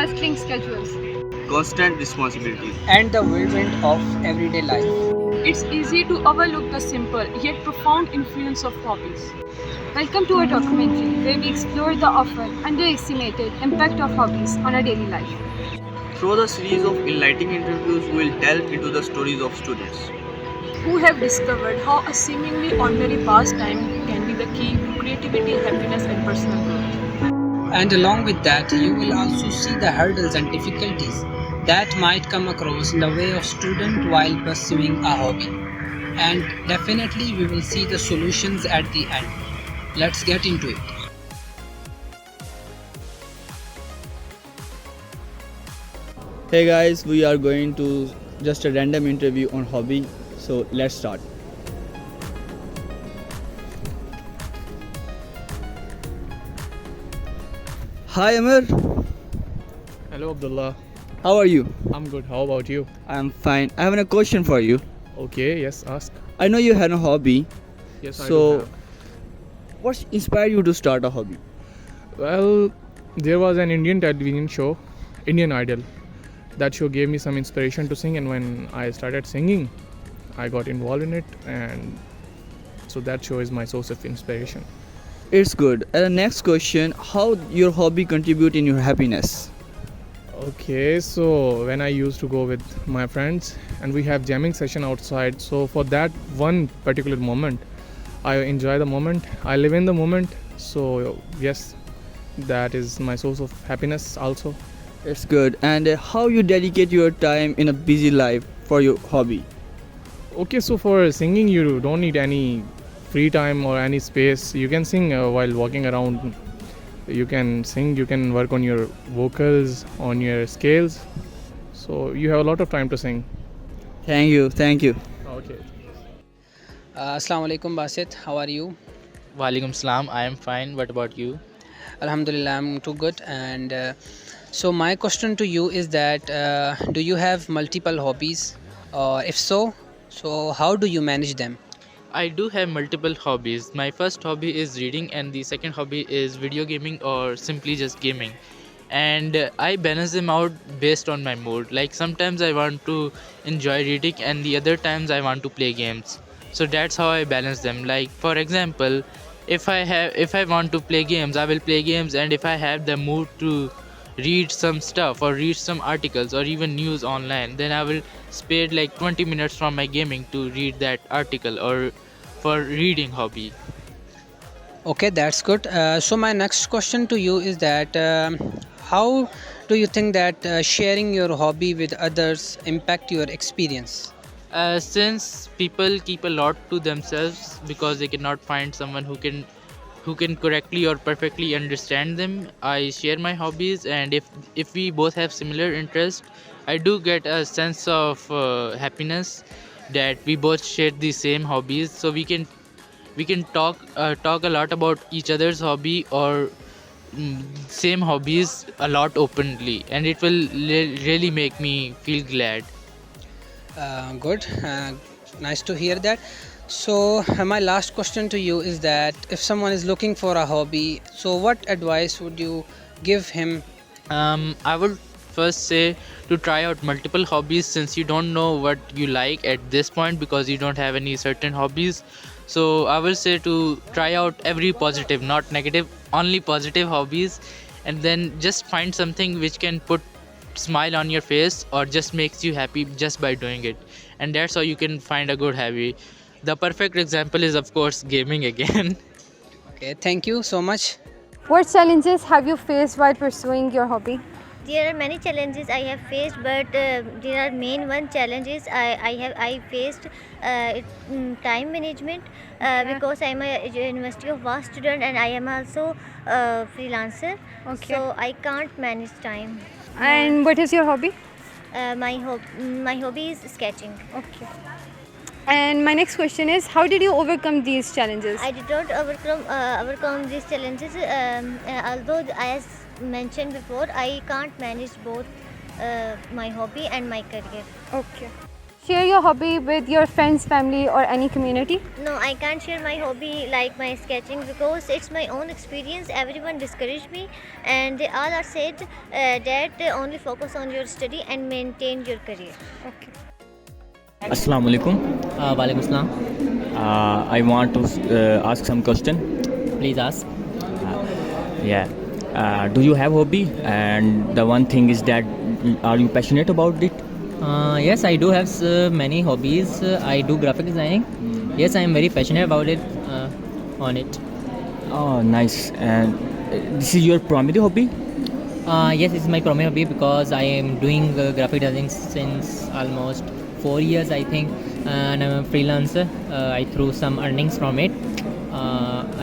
bustling schedules. constant responsibilities. and the whirlwind of everyday life. It's easy to overlook the simple yet profound influence of hobbies. Welcome to our documentary where we explore the often underestimated impact of hobbies on our daily life. Through the series of enlightening interviews, we will delve into the stories of students Who have discovered how a seemingly ordinary pastime can be the key to creativity, happiness, and personal growth. And along with that, you will also see the hurdles and difficulties that might come across in the way of student while pursuing a hobby. And definitely we will see the solutions at the end. Let's get into it. Hey guys, we are going to just a random interview on hobby. So let's start. Hi Amir, Hello Abdullah, how are you? I'm good. How about you? I'm fine. I have a question for you. Okay, yes, ask. I know you had a hobby. Yes, I do So, have. what inspired you to start a hobby? Well, there was an Indian television show, Indian Idol. That show gave me some inspiration to sing, and when I started singing, I got involved in it, and so that show is my source of inspiration. It's good. And the next question, how your hobby contribute in your happiness? Okay, so when I used to go with my friends and we have jamming session outside, so for that one particular moment, I enjoy the moment, I live in the moment. So yes, that is my source of happiness also. It's good. And how you dedicate your time in a busy life for your hobby? Okay, so for singing, you don't need any free time or any space. You can sing while walking around. You can sing, you can work on your vocals, on your scales. So you have a lot of time to sing. Thank you. Thank you. Okay. Assalamu alaikum Basit, how are you? Walaikum salam. I am fine. What about you? Alhamdulillah, I'm too good. And so my question to you is that do you have multiple hobbies? Or if so, so how do you manage them? I do have multiple hobbies. My first hobby is reading, and the second hobby is video gaming or simply just gaming. And I balance them out based on my mood. Like sometimes I want to enjoy reading, and the other times I want to play games. So that's how I balance them. Like for example, if I want to play games, I will play games, and if I have the mood to read some stuff or read some articles or even news online, then I will spare like 20 minutes from my gaming to read that article or for reading hobby. Okay, that's good. So my next question to you is that how do you think that sharing your hobby with others impact your experience? Since people keep a lot to themselves because they cannot find someone who can correctly or perfectly understand them, I share my hobbies, and if we both have similar interest, I do get a sense of happiness that we both share the same hobbies, so we can talk a lot about each other's hobby or same hobbies a lot openly, and it will really make me feel glad. Good. Nice to hear that. So, my last question to you is that if someone is looking for a hobby, so what advice would you give him? I would first say to try out multiple hobbies since you don't know what you like at this point because you don't have any certain hobbies. So I will say to try out every positive, not negative, only positive hobbies, and then just find something which can put smile on your face or just makes you happy just by doing it, and that's how you can find a good hobby. The perfect example is of course gaming again. Okay, thank you so much. What challenges have you faced while pursuing your hobby? There are many challenges I have faced, but there are main one challenges I faced time management because I am a University of Law student and I am also a freelancer. Okay. So I can't manage time. And what is your hobby? My hobby is sketching. Okay. And my next question is, how did you overcome these challenges? I did not overcome these challenges, although as mentioned before, I can't manage both my hobby and my career. Okay. share your hobby with your friends, family, or any community? No, I can't share my hobby like my sketching because it's my own experience. Everyone discouraged me, and they all are said that only focus on your study and maintain your career. Okay. Assalamu alaikum. Walaikum Assalam. I want to ask some question. Please ask. Yeah. Do you have hobby? And the one thing is that are you passionate about it? Yes, I do have many hobbies. I do graphic designing. Yes, I am very passionate about it. On it. Oh, nice. And this is your primary hobby? Yes, it's my primary hobby because I am doing graphic design since almost 4 years, I think, and I'm a freelancer. I threw some earnings from it.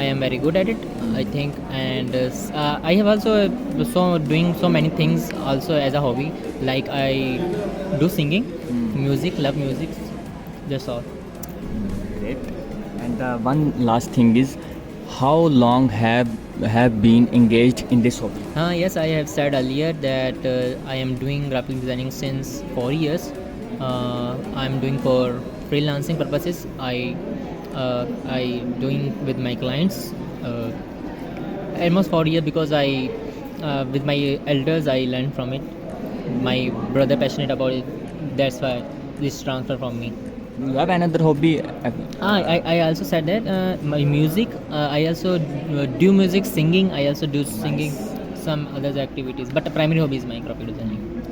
I am very good at it, I think, and I have also doing so many things also as a hobby. Like I do singing, music, love music. That's all. Great. And the one last thing is, how long have been engaged in this hobby? Yes, I have said earlier that I am doing graphic designing since 4 years. I'm doing for freelancing purposes. I doing with my clients almost 4 years because I with my elders I learned from it. My brother passionate about it. That's why this transfer from me. Do you have another hobby? I also said that my music. I also do music, singing. I also do singing, some other activities. But the primary hobby is my graphic designing.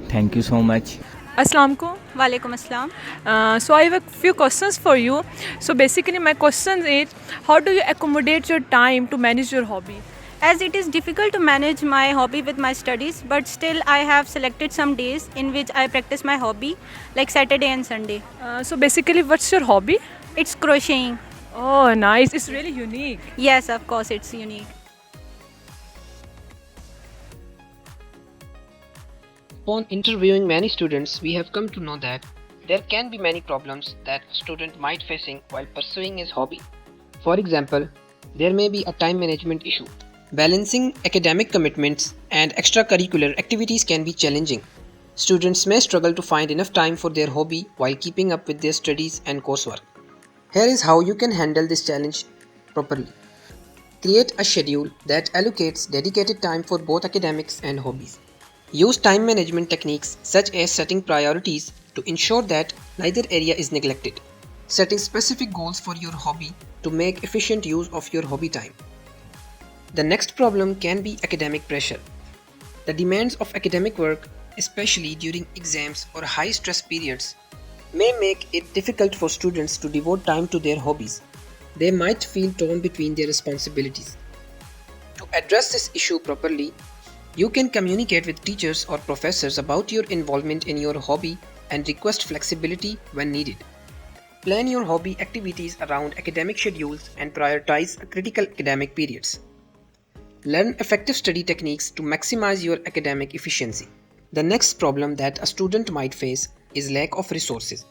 Thank you so much. Assalamu alaikum. Walaikum assalam. So I have a few questions for you. So basically my question is, how do you accommodate your time to manage your hobby? As it is difficult to manage my hobby with my studies, but still I have selected some days in which I practice my hobby, like Saturday and Sunday. So basically what's your hobby? It's crocheting. Oh, nice. It's really unique. Yes, of course, it's unique. Upon interviewing many students, we have come to know that there can be many problems that a student might facing while pursuing his hobby. For example, there may be a time management issue. Balancing academic commitments and extracurricular activities can be challenging. Students may struggle to find enough time for their hobby while keeping up with their studies and coursework. Here is how you can handle this challenge properly. Create a schedule that allocates dedicated time for both academics and hobbies. Use time management techniques such as setting priorities to ensure that neither area is neglected. Setting specific goals for your hobby to make efficient use of your hobby time. The next problem can be academic pressure. The demands of academic work, especially during exams or high stress periods, may make it difficult for students to devote time to their hobbies. They might feel torn between their responsibilities. To address this issue properly, you can communicate with teachers or professors about your involvement in your hobby and request flexibility when needed. Plan your hobby activities around academic schedules and prioritize critical academic periods. Learn effective study techniques to maximize your academic efficiency. The next problem that a student might face is lack of resources.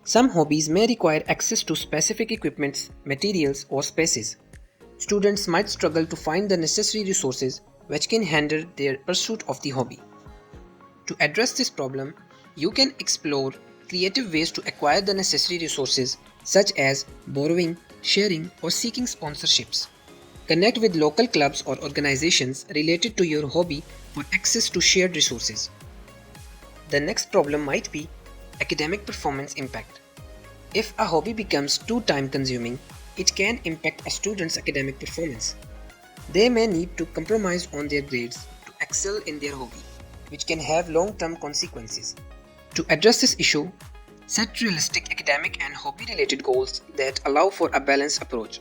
Some hobbies may require access to specific equipments, materials, or spaces. Students might struggle to find the necessary resources which can hinder their pursuit of the hobby. To address this problem, you can explore creative ways to acquire the necessary resources such as borrowing, sharing, or seeking sponsorships. Connect with local clubs or organizations related to your hobby for access to shared resources. The next problem might be academic performance impact. If a hobby becomes too time consuming, it can impact a student's academic performance. They may need to compromise on their grades to excel in their hobby, which can have long-term consequences. To address this issue, set realistic academic and hobby-related goals that allow for a balanced approach.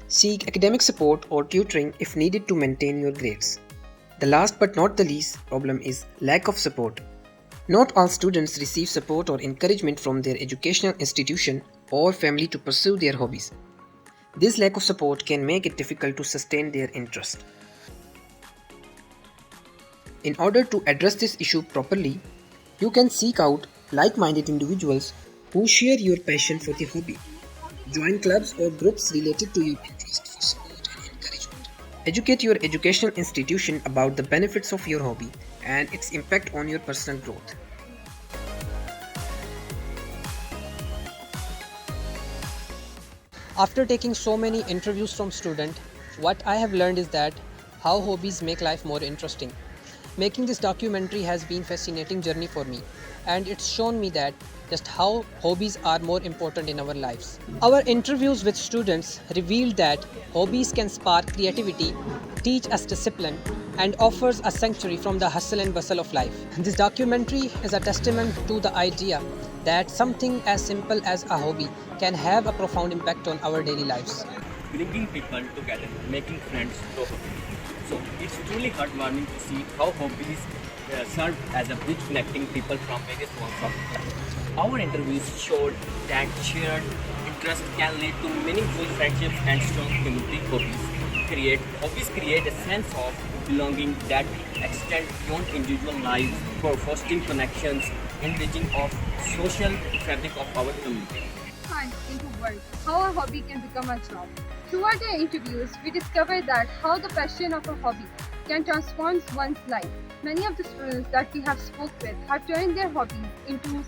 Seek academic support or tutoring if needed to maintain your grades. The last but not the least problem is lack of support. Not all students receive support or encouragement from their educational institution or family to pursue their hobbies. This lack of support can make it difficult to sustain their interest. In order to address this issue properly, you can seek out like-minded individuals who share your passion for the hobby. Join clubs or groups related to your interest for support and encouragement. Educate your educational institution about the benefits of your hobby and its impact on your personal growth. After taking so many interviews from students, what I have learned is that how hobbies make life more interesting. Making this documentary has been a fascinating journey for me, and it's shown me that just how hobbies are more important in our lives. Our interviews with students revealed that hobbies can spark creativity, teach us discipline, and offers a sanctuary from the hustle and bustle of life. This documentary is a testament to the idea that something as simple as a hobby can have a profound impact on our daily lives. Bringing people together, making friends through hobbies. So it's truly heartwarming to see how hobbies serve as a bridge connecting people from various walks of life. Our interviews showed that shared interest can lead to meaningful friendships and strong community. Hobbies create a sense of belonging that extend beyond individual lives for fostering connections, enriching of social fabric of our community. Science into work, how a hobby can become a job. Throughout the interviews, we discovered that how the passion of a hobby can transform one's life. Many of the students that we have spoke with have turned their hobbies into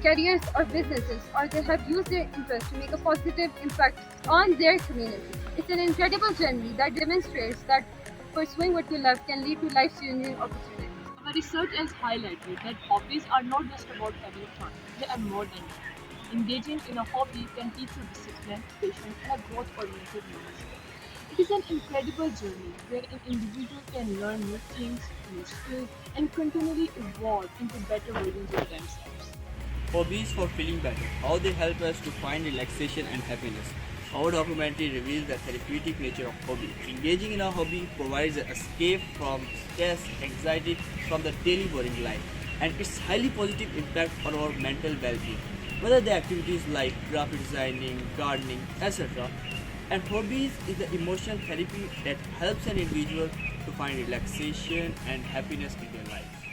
careers or businesses, or they have used their interest to make a positive impact on their community. It's an incredible journey that demonstrates that pursuing what you love can lead to life-changing opportunities. Our research has highlighted that hobbies are not just about having fun, they are more than that. Engaging in a hobby can teach you discipline, patience, and a growth-oriented mindset. It is an incredible journey where an individual can learn new things, new skills, and continually evolve into better versions of themselves. Hobbies for feeling better. How they help us to find relaxation and happiness. Our documentary reveals the therapeutic nature of hobby. Engaging in a hobby provides an escape from stress, anxiety from the daily boring life, and its highly positive impact on our mental well-being. Whether the activities like graphic designing, gardening, etc. And hobbies is the emotional therapy that helps an individual to find relaxation and happiness in their life.